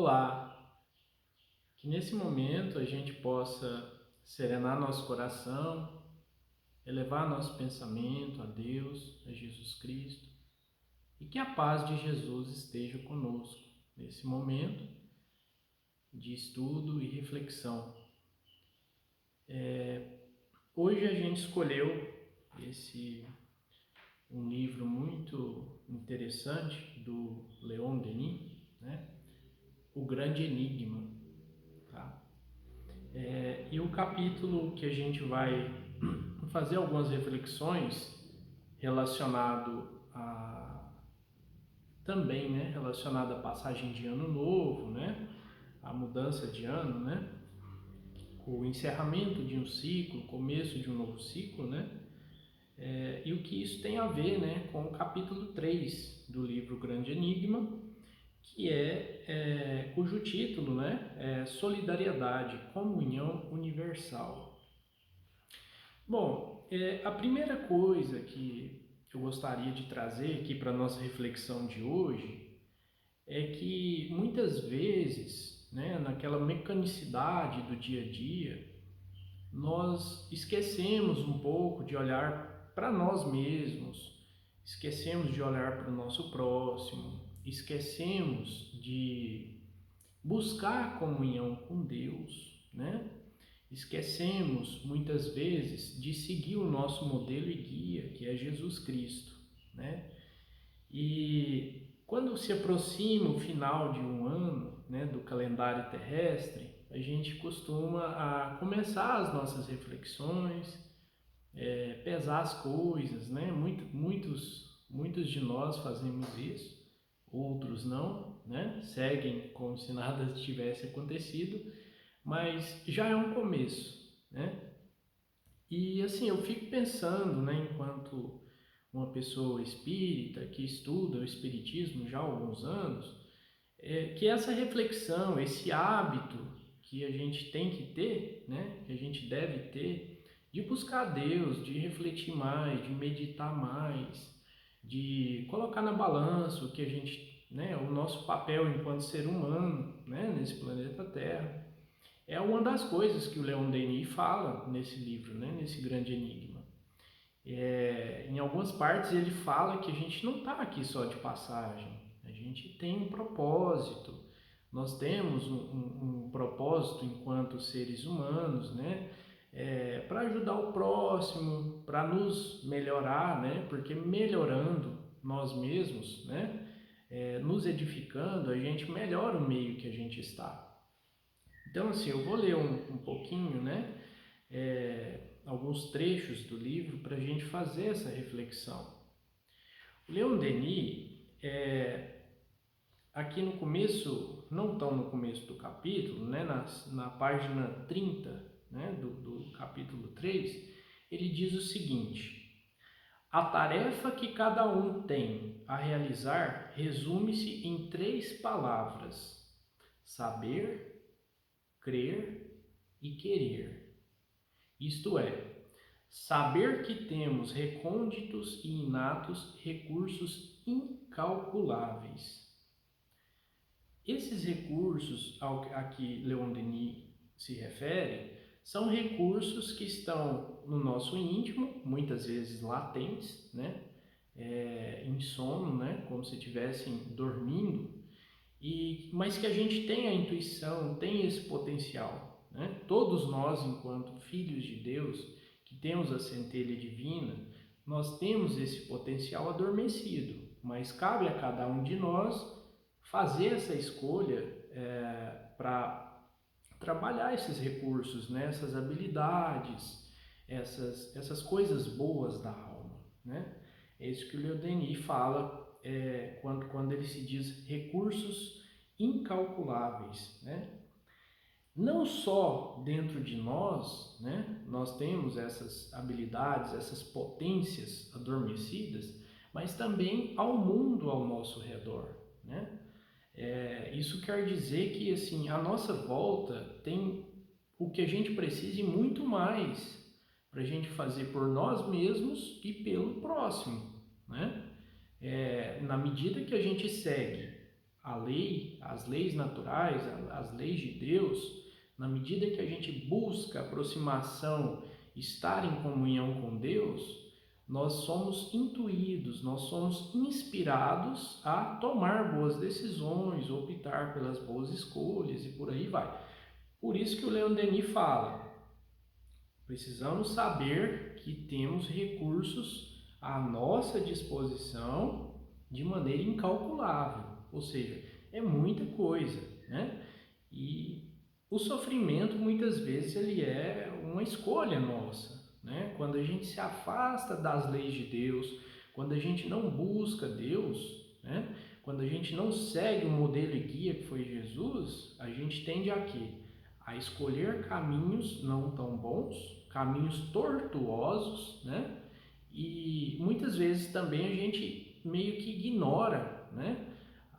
Olá, que nesse momento a gente possa serenar nosso coração, elevar nosso pensamento a Deus, a Jesus Cristo, e que a paz de Jesus esteja conosco nesse momento de estudo e reflexão. Hoje a gente escolheu um livro muito interessante do Leon Denis, né? O Grande Enigma, tá? E o capítulo que a gente vai fazer algumas reflexões relacionado a também, né, relacionado à passagem de ano novo, né, a mudança de ano, né, o encerramento de um ciclo, o começo de um novo ciclo, né, e o que isso tem a ver, né, com o capítulo 3 do livro Grande Enigma, que cujo título, né, é Solidariedade, Comunhão Universal. Bom, a primeira coisa que eu gostaria de trazer aqui para a nossa reflexão de hoje é que muitas vezes, né, naquela mecanicidade do dia a dia, nós esquecemos um pouco de olhar para nós mesmos, esquecemos de olhar para o nosso próximo, esquecemos de buscar comunhão com Deus, né? Esquecemos muitas vezes de seguir o nosso modelo e guia, que é Jesus Cristo, né? E quando se aproxima o final de um ano, né, do calendário terrestre, a gente costuma a começar as nossas reflexões, pesar as coisas, né? Muitos de nós fazemos isso, outros não, né? Seguem como se nada tivesse acontecido, mas já é um começo, né? E assim, eu fico pensando, né, enquanto uma pessoa espírita que estuda o espiritismo já há alguns anos, que essa reflexão, esse hábito que a gente tem que ter, né, que a gente deve ter, de buscar Deus, de refletir mais, de meditar mais, de colocar na balança o que a gente, né, o nosso papel enquanto ser humano, né, nesse planeta Terra. É uma das coisas que o Leon Denis fala nesse livro, né, nesse Grande Enigma. Em algumas partes ele fala que a gente não está aqui só de passagem, a gente tem um propósito, nós temos um propósito enquanto seres humanos, né? Para ajudar o próximo, para nos melhorar, né? Porque melhorando nós mesmos, né? Nos edificando, a gente melhora o meio que a gente está. Então, assim, eu vou ler um pouquinho, né? Alguns trechos do livro para a gente fazer essa reflexão. O Leon Denis, aqui no começo, não tão no começo do capítulo, né? Na página 30, né? do capítulo 3, ele diz o seguinte: a tarefa que cada um tem a realizar resume-se em 3 palavras: saber, crer e querer. Isto é, saber que temos recônditos e inatos recursos incalculáveis. Esses recursos a que Leon Denis se refere são recursos que estão no nosso íntimo, muitas vezes latentes, né? Em sono, né? Como se estivessem dormindo, mas que a gente tem a intuição, tem esse potencial, né? Todos nós, enquanto filhos de Deus, que temos a centelha divina, nós temos esse potencial adormecido, mas cabe a cada um de nós fazer essa escolha para trabalhar esses recursos, né? Essas habilidades, essas coisas boas da alma, né? É isso que o Leon Denis fala quando ele se diz recursos incalculáveis, né? Não só dentro de nós, né, nós temos essas habilidades, essas potências adormecidas, mas também ao mundo ao nosso redor, né? Isso quer dizer que assim a nossa volta tem o que a gente precisa e muito mais para a gente fazer por nós mesmos e pelo próximo, né? Na medida que a gente segue a lei, as leis naturais, as leis de Deus, na medida que a gente busca aproximação, estar em comunhão com Deus, nós somos intuídos, nós somos inspirados a tomar boas decisões, optar pelas boas escolhas e por aí vai. Por isso que o Leon Denis fala, precisamos saber que temos recursos à nossa disposição de maneira incalculável, ou seja, é muita coisa, né? E o sofrimento muitas vezes ele é uma escolha nossa, né? Quando a gente se afasta das leis de Deus, quando a gente não busca Deus, né? Quando a gente não segue o modelo e guia que foi Jesus, a gente tende a quê? A escolher caminhos não tão bons, caminhos tortuosos, né? E muitas vezes também a gente meio que ignora, né?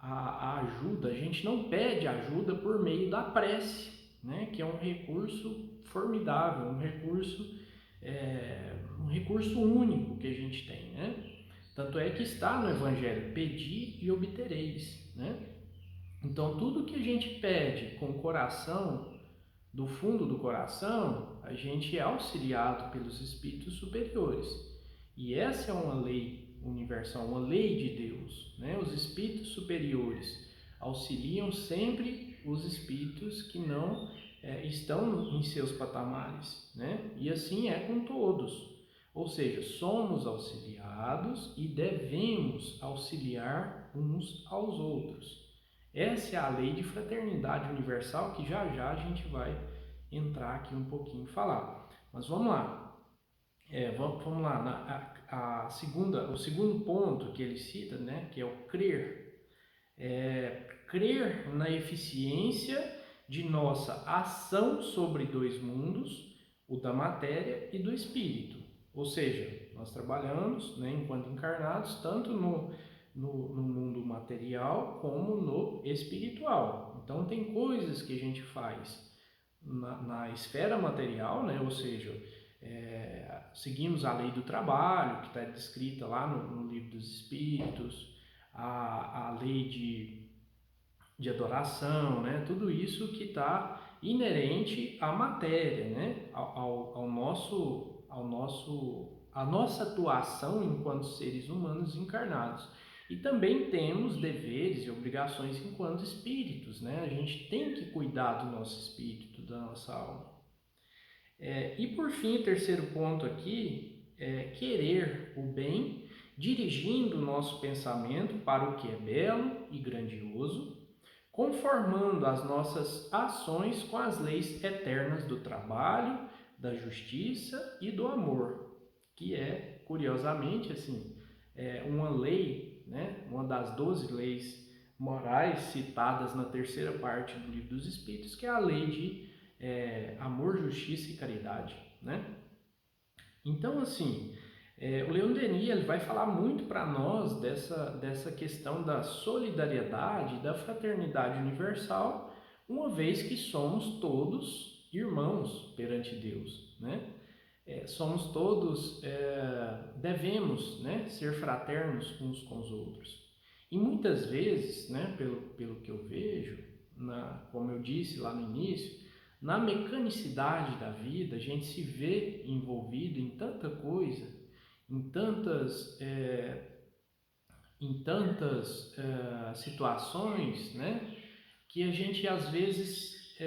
A ajuda, a gente não pede ajuda por meio da prece, né? Que é um recurso formidável, um recurso único que a gente tem, né? Tanto é que está no Evangelho, pedi e obtereis, né? Então tudo que a gente pede com o coração, do fundo do coração, a gente é auxiliado pelos espíritos superiores. E essa é uma lei universal, uma lei de Deus, né? Os espíritos superiores auxiliam sempre os espíritos que não estão em seus patamares, né? E assim é com todos. Ou seja, somos auxiliados e devemos auxiliar uns aos outros. Essa é a lei de fraternidade universal que já já a gente vai entrar aqui um pouquinho e falar. Mas vamos lá. Vamos lá. O segundo ponto que ele cita, né, que é o crer. Crer na eficiência de nossa ação sobre dois mundos, o da matéria e do espírito. Ou seja, nós trabalhamos, né, enquanto encarnados, tanto no mundo material como no espiritual. Então, tem coisas que a gente faz na esfera material, né? Ou seja, seguimos a lei do trabalho, que está descrita lá no Livro dos Espíritos, a lei de adoração, né? Tudo isso que está inerente à matéria, né? A nossa atuação enquanto seres humanos encarnados. E também temos deveres e obrigações enquanto espíritos, né? A gente tem que cuidar do nosso espírito, da nossa alma. E por fim, o terceiro ponto aqui é querer o bem, dirigindo o nosso pensamento para o que é belo e grandioso, conformando as nossas ações com as leis eternas do trabalho, da justiça e do amor, que é, curiosamente, assim, uma lei, né, uma das 12 leis morais citadas na terceira parte do Livro dos Espíritos, que é a lei de amor, justiça e caridade, né? Então, assim, o Leon Denis ele vai falar muito para nós dessa questão da solidariedade, da fraternidade universal, uma vez que somos todos irmãos perante Deus, né? Somos todos, devemos, né, ser fraternos uns com os outros. E muitas vezes, né, pelo que eu vejo, como eu disse lá no início, na mecanicidade da vida, a gente se vê envolvido em tanta coisa, em tantas situações, né, que a gente às vezes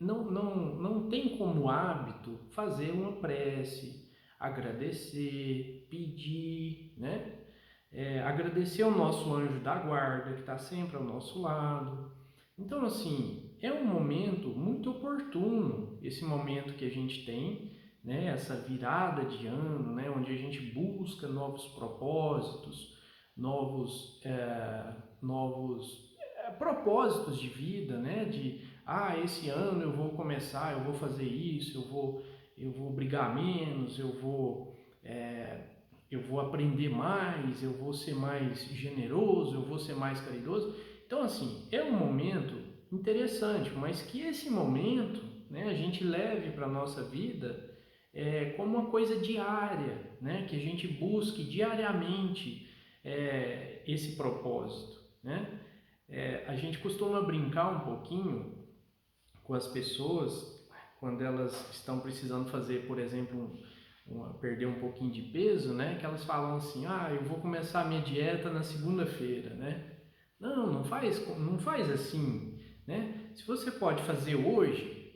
não tem como hábito fazer uma prece, agradecer, pedir, né? Agradecer ao nosso anjo da guarda que está sempre ao nosso lado. Então, assim, é um momento muito oportuno, esse momento que a gente tem, né? Essa virada de ano, né? Onde a gente busca novos propósitos, novos propósitos de vida, né? Esse ano eu vou começar, eu vou fazer isso, eu vou brigar menos, eu vou aprender mais, eu vou ser mais generoso, eu vou ser mais caridoso. Então, assim, é um momento interessante, mas que esse momento, né, a gente leve para a nossa vida como uma coisa diária, né, que a gente busque diariamente esse propósito, né? A gente costuma brincar um pouquinho com as pessoas quando elas estão precisando fazer, por exemplo, perder um pouquinho de peso, né? Que elas falam assim, eu vou começar a minha dieta na segunda-feira, né? Não faz assim, né? Se você pode fazer hoje,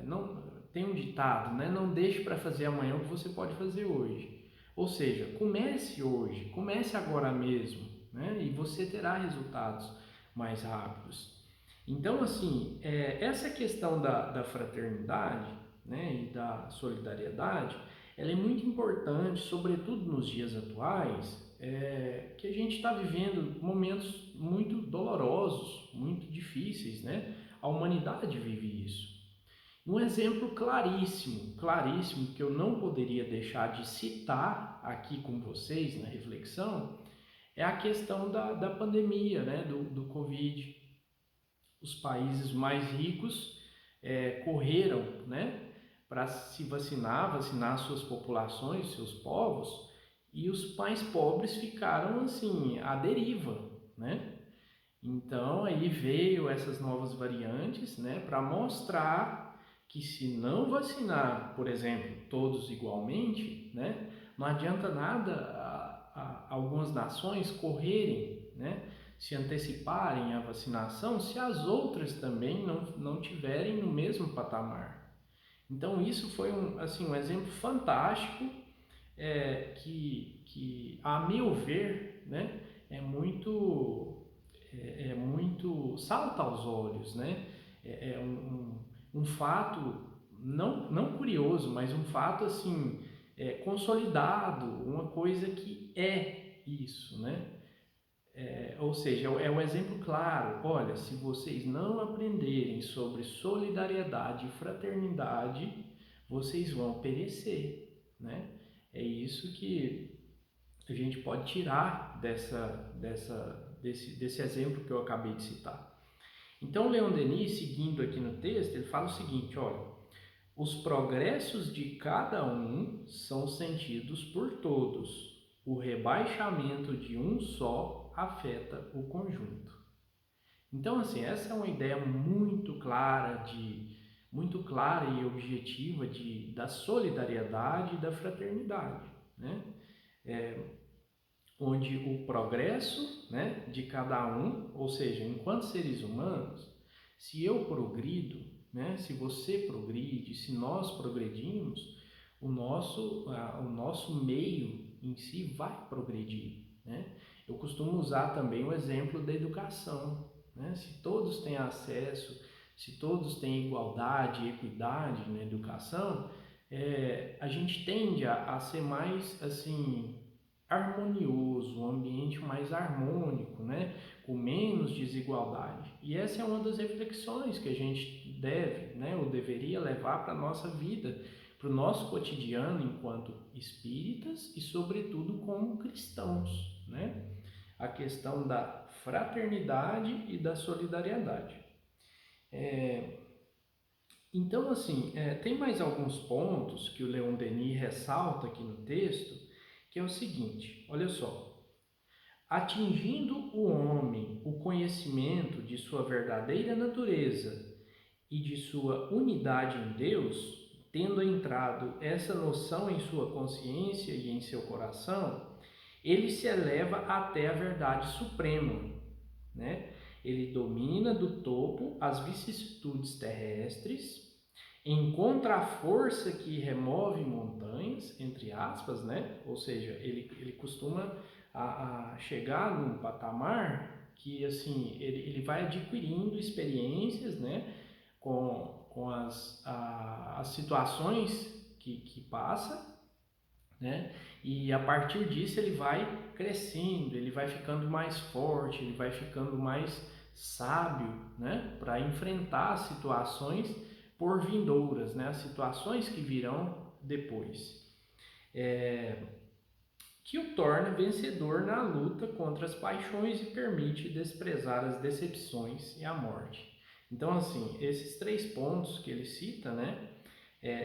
não tem um ditado, né? Não deixe para fazer amanhã o que você pode fazer hoje. Ou seja, comece hoje, comece agora mesmo, né? E você terá resultados mais rápidos. Então, assim, essa questão da fraternidade, né, e da solidariedade, ela é muito importante, sobretudo nos dias atuais, que a gente está vivendo momentos muito dolorosos, muito difíceis, né? A humanidade vive isso. Um exemplo claríssimo, claríssimo, que eu não poderia deixar de citar aqui com vocês na reflexão, é a questão da pandemia, né, do Covid. Os países mais ricos correram, né, para se vacinar suas populações, seus povos, e os mais pobres ficaram assim à deriva, né? Então aí veio essas novas variantes, né, para mostrar que se não vacinar, por exemplo, todos igualmente, né, não adianta nada algumas nações correrem, né, se anteciparem à vacinação se as outras também não tiverem no mesmo patamar. Então isso foi um exemplo fantástico que, a meu ver, né, é muito, muito salta aos olhos, né? Um fato não curioso, mas um fato assim consolidado, uma coisa que é isso, né? Ou seja, é um exemplo claro. Olha, se vocês não aprenderem sobre solidariedade e fraternidade, vocês vão perecer, né? É isso que a gente pode tirar desse exemplo que eu acabei de citar. Então, Leon Denis, seguindo aqui no texto, ele fala o seguinte, olha, os progressos de cada um são sentidos por todos. O rebaixamento de um só afeta o conjunto. Então, assim, essa é uma ideia muito clara e objetiva da solidariedade e da fraternidade, né? Onde o progresso, né, de cada um, ou seja, enquanto seres humanos, se eu progrido, né, se você progride, se nós progredimos, o nosso meio em si vai progredir, né? Eu costumo usar também o exemplo da educação, né? Se todos têm acesso, se todos têm igualdade e equidade na educação, a gente tende a ser mais assim harmonioso, um ambiente mais harmônico, né? Com menos desigualdade. E essa é uma das reflexões que a gente deve, né, ou deveria levar para a nossa vida, para o nosso cotidiano enquanto espíritas e, sobretudo, como cristãos, né? A questão da fraternidade e da solidariedade. Então, assim, tem mais alguns pontos que o Leon Denis ressalta aqui no texto, que é o seguinte, olha só. Atingindo o homem o conhecimento de sua verdadeira natureza e de sua unidade em Deus, tendo entrado essa noção em sua consciência e em seu coração, ele se eleva até a verdade suprema, né? Ele domina do topo as vicissitudes terrestres, encontra a força que remove montanhas, entre aspas, né? Ou seja, ele costuma a chegar num patamar que, assim, ele vai adquirindo experiências, né? Com as situações que passa, né? E a partir disso ele vai crescendo, ele vai ficando mais forte, ele vai ficando mais sábio, né? Para enfrentar as situações por vindouras, né? As situações que virão depois. Que o torna vencedor na luta contra as paixões e permite desprezar as decepções e a morte. Então, assim, esses 3 pontos que ele cita, né?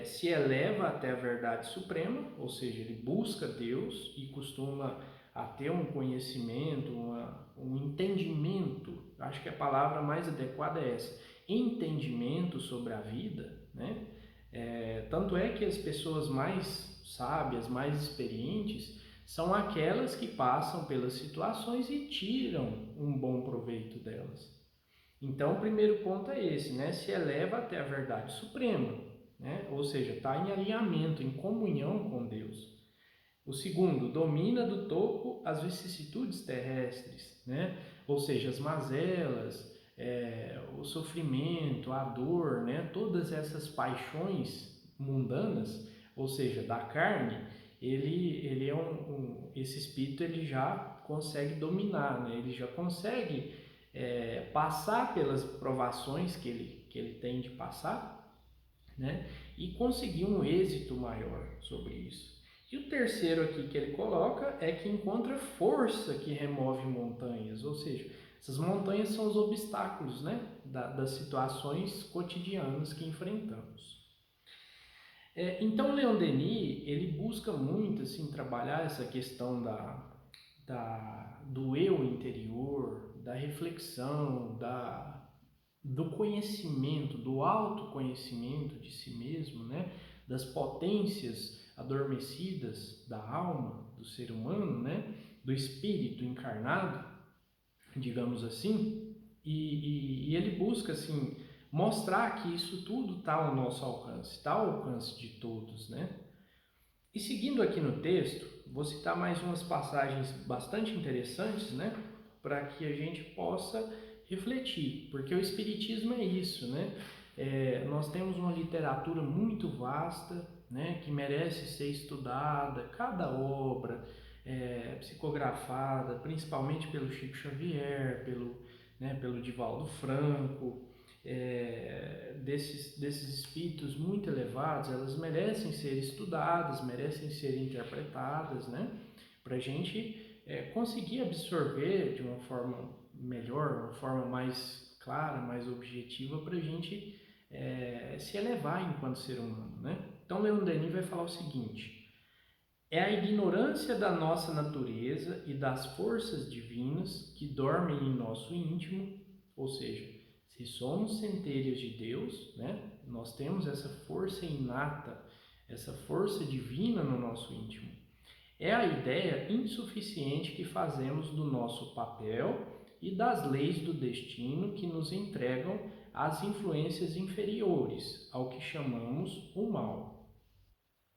Se eleva até a verdade suprema, ou seja, ele busca Deus e costuma a ter um conhecimento, um entendimento acho que a palavra mais adequada é essa, entendimento sobre a vida, né? Tanto é que as pessoas mais sábias, mais experientes, são aquelas que passam pelas situações e tiram um bom proveito delas. Então, o primeiro ponto é esse, né? Se eleva até a verdade suprema, né? Ou seja, está em alinhamento, em comunhão com Deus. O segundo, domina do topo as vicissitudes terrestres, né? Ou seja, as mazelas, o sofrimento, a dor, né? Todas essas paixões mundanas, ou seja, da carne, ele é esse espírito ele já consegue dominar, né? Ele já consegue passar pelas provações que ele tem de passar, né? E conseguir um êxito maior sobre isso. E o terceiro aqui que ele coloca é que encontra força que remove montanhas, ou seja, essas montanhas são os obstáculos, né, das situações cotidianas que enfrentamos. Então, Leon Denis, ele busca muito assim, trabalhar essa questão do eu interior, da reflexão, do conhecimento, do autoconhecimento de si mesmo, né, das potências adormecidas da alma do ser humano, né, do espírito encarnado, digamos assim, e ele busca assim mostrar que isso tudo está ao nosso alcance, está ao alcance de todos, né? E seguindo aqui no texto, vou citar mais umas passagens bastante interessantes, né, para que a gente possa refletir, porque o Espiritismo é isso, né? Nós temos uma literatura muito vasta, né, que merece ser estudada, cada obra psicografada, principalmente pelo Chico Xavier, pelo Divaldo Franco, desses espíritos muito elevados, elas merecem ser estudadas, merecem ser interpretadas, né, para a gente conseguir absorver de uma forma melhor, uma forma mais clara, mais objetiva, para a gente se elevar enquanto ser humano, né? Então, Leon Denis vai falar o seguinte: é a ignorância da nossa natureza e das forças divinas que dormem em nosso íntimo, ou seja, se somos centelhas de Deus, né, nós temos essa força inata, essa força divina no nosso íntimo. É a ideia insuficiente que fazemos do nosso papel e das leis do destino que nos entregam às influências inferiores, ao que chamamos o mal.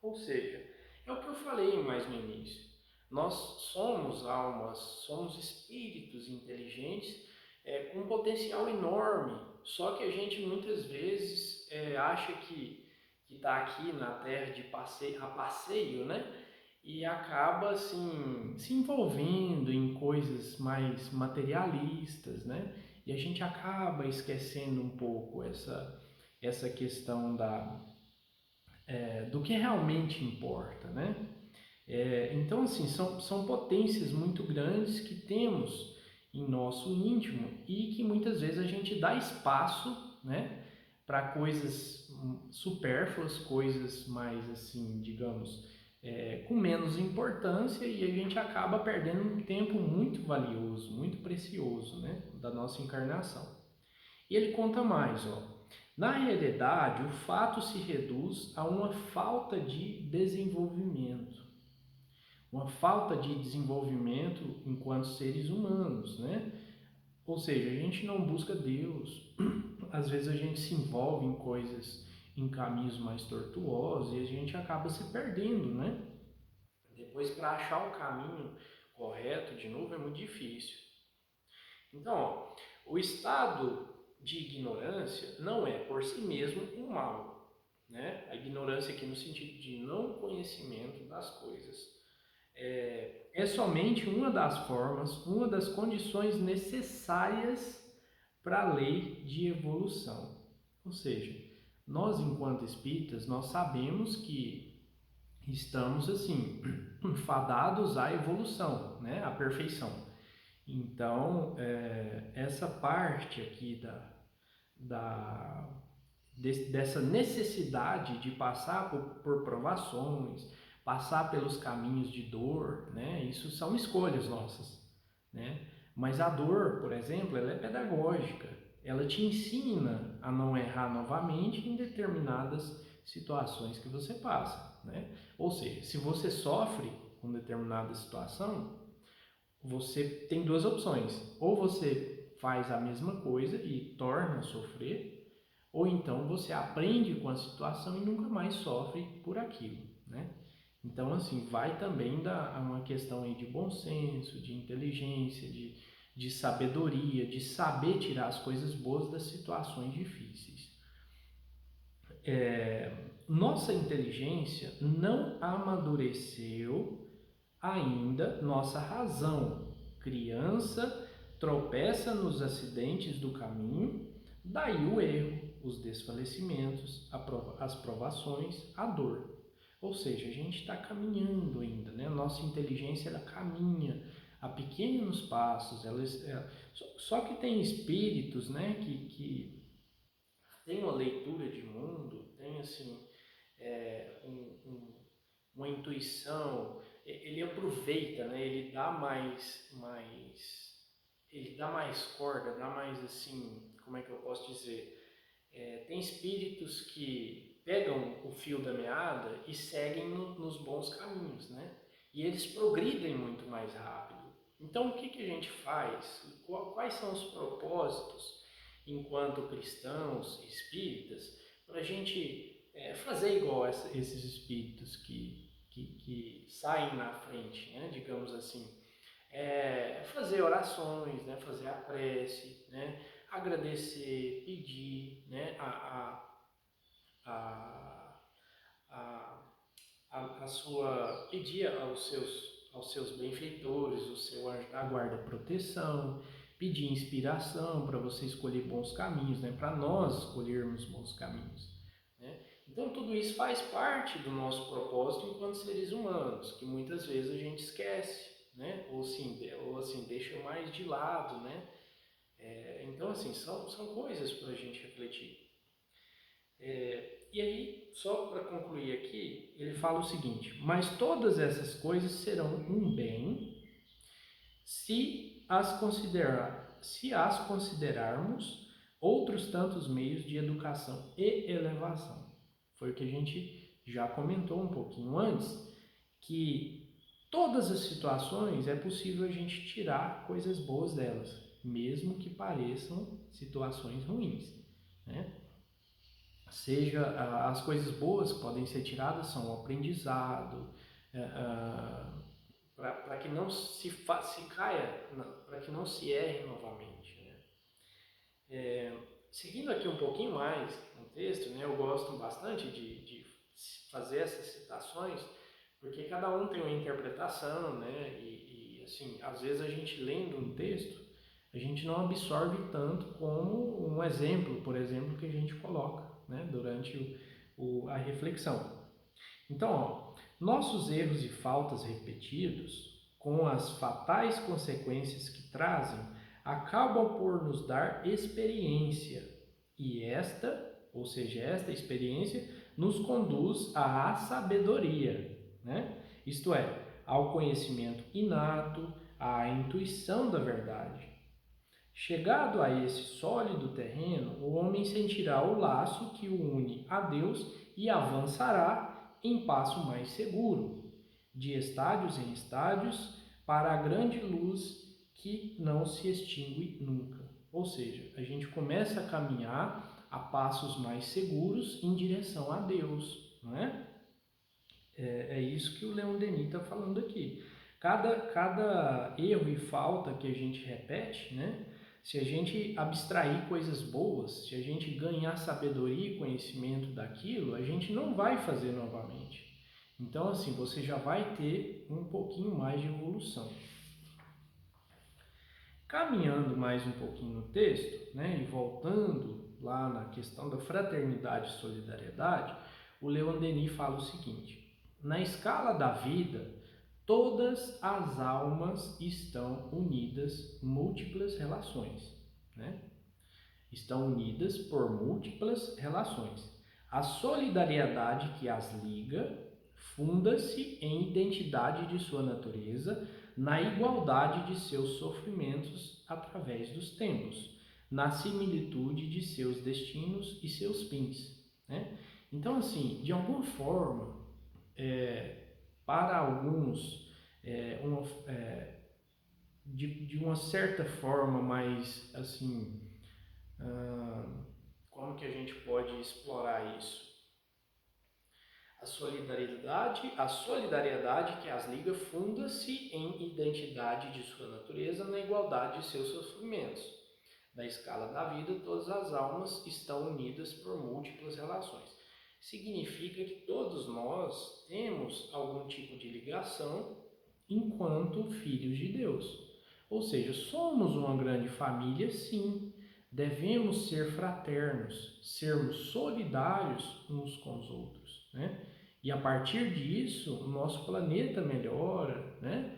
Ou seja, é o que eu falei mais no início. Nós somos almas, somos espíritos inteligentes com um potencial enorme, só que a gente muitas vezes acha que está aqui na Terra a passeio, né? E acaba assim, se envolvendo em coisas mais materialistas, né? E a gente acaba esquecendo um pouco essa questão do que realmente importa, né? Então, assim, são potências muito grandes que temos em nosso íntimo e que muitas vezes a gente dá espaço, né, para coisas supérfluas, coisas mais, assim, digamos, com menos importância, e a gente acaba perdendo um tempo muito valioso, muito precioso, né, da nossa encarnação. E ele conta mais, ó. Na realidade, o fato se reduz a uma falta de desenvolvimento. Uma falta de desenvolvimento enquanto seres humanos, né? Ou seja, a gente não busca Deus, às vezes a gente se envolve em coisas, em caminhos mais tortuosos e a gente acaba se perdendo, né? Depois, para achar o caminho correto de novo é muito difícil. Então, ó, o estado de ignorância não é por si mesmo um mal, né? A ignorância aqui no sentido de não conhecimento das coisas. É somente uma das formas, uma das condições necessárias para a lei de evolução. Ou seja, nós enquanto espíritas, nós sabemos que estamos assim, fadados à evolução, né? À perfeição. Então, essa parte aqui dessa necessidade de passar por provações, passar pelos caminhos de dor, né? Isso são escolhas nossas, né? Mas a dor, por exemplo, ela é pedagógica. Ela te ensina a não errar novamente em determinadas situações que você passa, né? Ou seja, se você sofre com determinada situação, você tem duas opções. Ou você faz a mesma coisa e torna a sofrer, ou então você aprende com a situação e nunca mais sofre por aquilo, né? Então, assim, vai também dar uma questão aí de bom senso, de inteligência, de sabedoria, de saber tirar as coisas boas das situações difíceis. Nossa inteligência não amadureceu ainda nossa razão. Criança tropeça nos acidentes do caminho, daí o erro, os desfalecimentos, as provações, a dor. Ou seja, a gente está caminhando ainda, né? A nossa inteligência ela caminha a pequenos passos. Só que tem espíritos, né, que tem uma leitura de mundo, tem assim uma intuição. Ele aproveita, né? Ele dá mais corda, dá mais assim, como é que eu posso dizer? Tem espíritos que pegam o fio da meada e seguem nos bons caminhos, né? E eles progridem muito mais rápido. Então, o que a gente faz? Quais são os propósitos, enquanto cristãos, espíritas, para a gente fazer igual a esses espíritos que saem na frente, né? Digamos assim, fazer orações, né? Fazer a prece, né? Agradecer, pedir, né? A, a, a sua pedir aos seus benfeitores, o seu anjo da guarda proteção, pedir inspiração para você escolher bons caminhos, né? Para nós escolhermos bons caminhos, né? Então tudo isso faz parte do nosso propósito enquanto seres humanos, que muitas vezes a gente esquece, né? Ou assim deixa mais de lado, né? Então assim são coisas para a gente refletir. E aí, só para concluir aqui, ele fala o seguinte: mas todas essas coisas serão um bem se as considerarmos outros tantos meios de educação e elevação. Foi o que a gente já comentou um pouquinho antes, que todas as situações é possível a gente tirar coisas boas delas, mesmo que pareçam situações ruins, né? Seja as coisas boas que podem ser tiradas são o aprendizado, para que não se caia, para que não se erre novamente, né? Seguindo aqui um pouquinho mais no texto, né, eu gosto bastante de fazer essas citações, porque cada um tem uma interpretação, né, e assim, às vezes a gente lendo um texto, a gente não absorve tanto como um exemplo, por exemplo, que a gente coloca, né, durante a reflexão. Então, ó, nossos erros e faltas repetidos, com as fatais consequências que trazem, acabam por nos dar experiência. E ou seja, esta experiência, nos conduz à sabedoria, né? Isto é, ao conhecimento inato, à intuição da verdade. Chegado a esse sólido terreno, o homem sentirá o laço que o une a Deus e avançará em passo mais seguro, de estádios em estádios, para a grande luz que não se extingue nunca. Ou seja, a gente começa a caminhar a passos mais seguros em direção a Deus, não é? É isso que o Leon Denis está falando aqui. Cada erro e falta que a gente repete, né? Se a gente abstrair coisas boas, se a gente ganhar sabedoria e conhecimento daquilo, a gente não vai fazer novamente. Então, assim, você já vai ter um pouquinho mais de evolução. Caminhando mais um pouquinho no texto, né, e voltando lá na questão da fraternidade e solidariedade, o Leon Denis fala o seguinte: na escala da vida, todas as almas estão unidas múltiplas relações, né? Estão unidas por múltiplas relações. A solidariedade que as liga funda-se em identidade de sua natureza, na igualdade de seus sofrimentos através dos tempos, na similitude de seus destinos e seus fins, né? Então, assim, de alguma forma, para alguns, uma, de uma certa forma mais, assim, como que a gente pode explorar isso? A solidariedade que as liga funda-se em identidade de sua natureza na igualdade de seus sofrimentos. Na escala da vida, todas as almas estão unidas por múltiplas relações. Significa que todos nós temos algum tipo de ligação enquanto filhos de Deus. Ou seja, somos uma grande família, sim. Devemos ser fraternos, sermos solidários uns com os outros, né? E a partir disso, o nosso planeta melhora, né?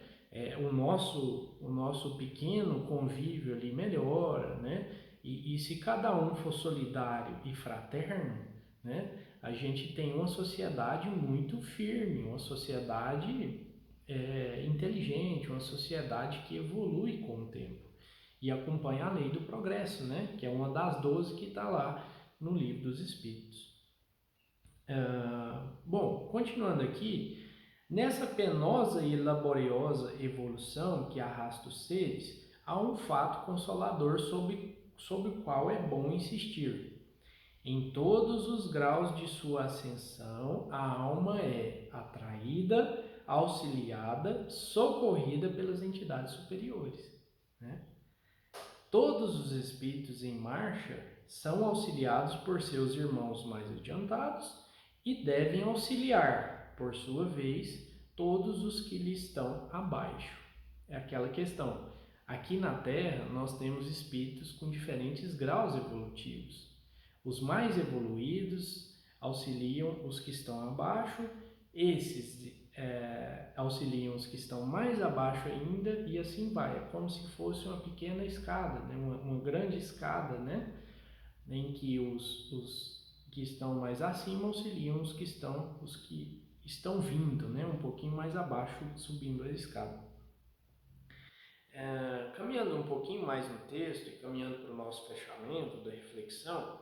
O nosso pequeno convívio ali melhora, né? E se cada um for solidário e fraterno, né? A gente tem uma sociedade muito firme, uma sociedade inteligente, uma sociedade que evolui com o tempo e acompanha a lei do progresso, né? Que é uma das 12 que está lá no Livro dos Espíritos. Bom, continuando aqui, nessa penosa e laboriosa evolução que arrasta os seres, há um fato consolador sobre o qual é bom insistir. Em todos os graus de sua ascensão, a alma é atraída, auxiliada, socorrida pelas entidades superiores, né? Todos os espíritos em marcha são auxiliados por seus irmãos mais adiantados e devem auxiliar, por sua vez, todos os que lhe estão abaixo. É aquela questão. Aqui na Terra, nós temos espíritos com diferentes graus evolutivos. Os mais evoluídos auxiliam os que estão abaixo, esses auxiliam os que estão mais abaixo ainda, e assim vai. É como se fosse uma pequena escada, né? uma grande escada, né? Em que os que estão mais acima auxiliam os que estão vindo, né? Um pouquinho mais abaixo, subindo a escada. Caminhando um pouquinho mais no texto e caminhando para o nosso fechamento da reflexão,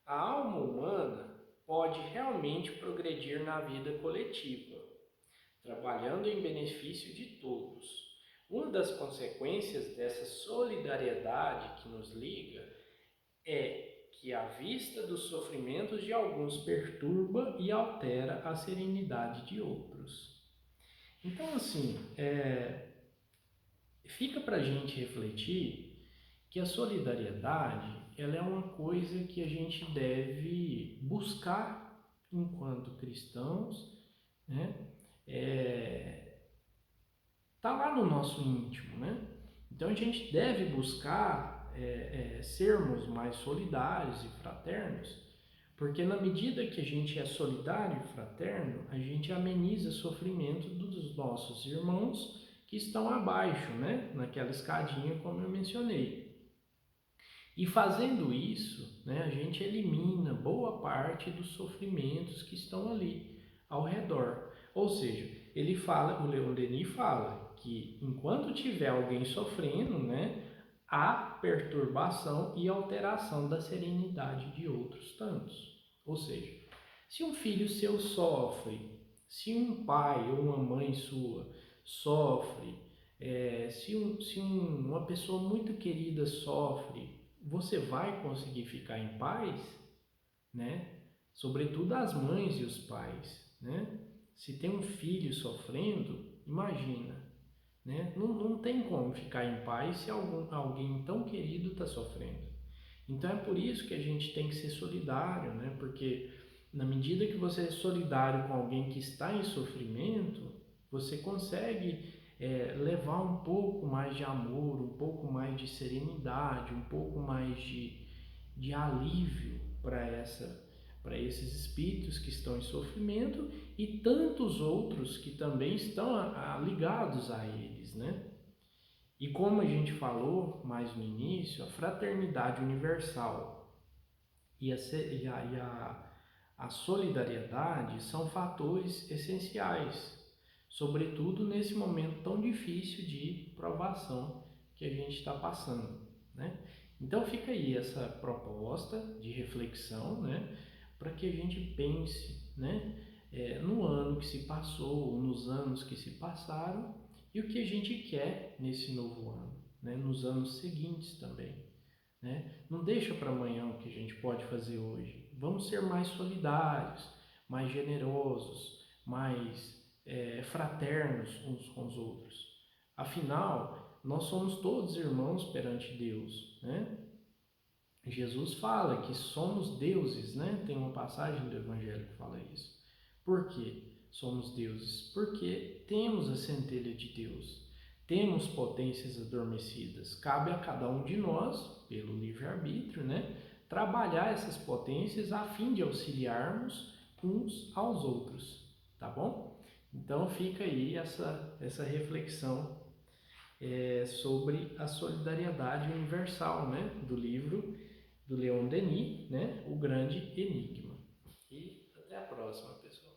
a alma humana pode realmente progredir na vida coletiva, trabalhando em benefício de todos. Uma das consequências dessa solidariedade que nos liga é que a vista dos sofrimentos de alguns perturba e altera a serenidade de outros. Então, assim, fica para a gente refletir que a solidariedade ela é uma coisa que a gente deve buscar enquanto cristãos, né? Tá lá no nosso íntimo, né? Então a gente deve buscar sermos mais solidários e fraternos, porque na medida que a gente é solidário e fraterno, a gente ameniza o sofrimento dos nossos irmãos que estão abaixo, né? Naquela escadinha como eu mencionei. E fazendo isso, né, a gente elimina boa parte dos sofrimentos que estão ali ao redor. Ou seja, o Leon Denis fala que enquanto tiver alguém sofrendo, né, há perturbação e alteração da serenidade de outros tantos. Ou seja, se um filho seu sofre, se um pai ou uma mãe sua sofre, se uma pessoa muito querida sofre, você vai conseguir ficar em paz, né? Sobretudo as mães e os pais, né? Se tem um filho sofrendo, imagina, né? Não tem como ficar em paz se alguém tão querido está sofrendo. Então é por isso que a gente tem que ser solidário, né? Porque na medida que você é solidário com alguém que está em sofrimento, você consegue levar um pouco mais de amor, um pouco mais de serenidade, um pouco mais de alívio para esses espíritos que estão em sofrimento e tantos outros que também estão ligados a eles, né? E como a gente falou mais no início, a fraternidade universal e a solidariedade são fatores essenciais. sobretudo nesse momento tão difícil de provação que a gente está passando, né? Então fica aí essa proposta de reflexão, né, para que a gente pense, né, no ano que se passou, nos anos que se passaram e o que a gente quer nesse novo ano, né, nos anos seguintes também, né? Não deixa para amanhã o que a gente pode fazer hoje. Vamos ser mais solidários, mais generosos, mais fraternos uns com os outros. Afinal, nós somos todos irmãos perante Deus, né? Jesus fala que somos deuses, né? Tem uma passagem do Evangelho que fala isso. Por quê? Somos deuses porque temos a centelha de Deus, temos potências adormecidas. Cabe a cada um de nós, pelo livre-arbítrio, né, trabalhar essas potências a fim de auxiliarmos uns aos outros, tá bom? Então fica aí essa reflexão sobre a solidariedade universal, né, do livro do Leon Denis, né, O Grande Enigma. E até a próxima, pessoal.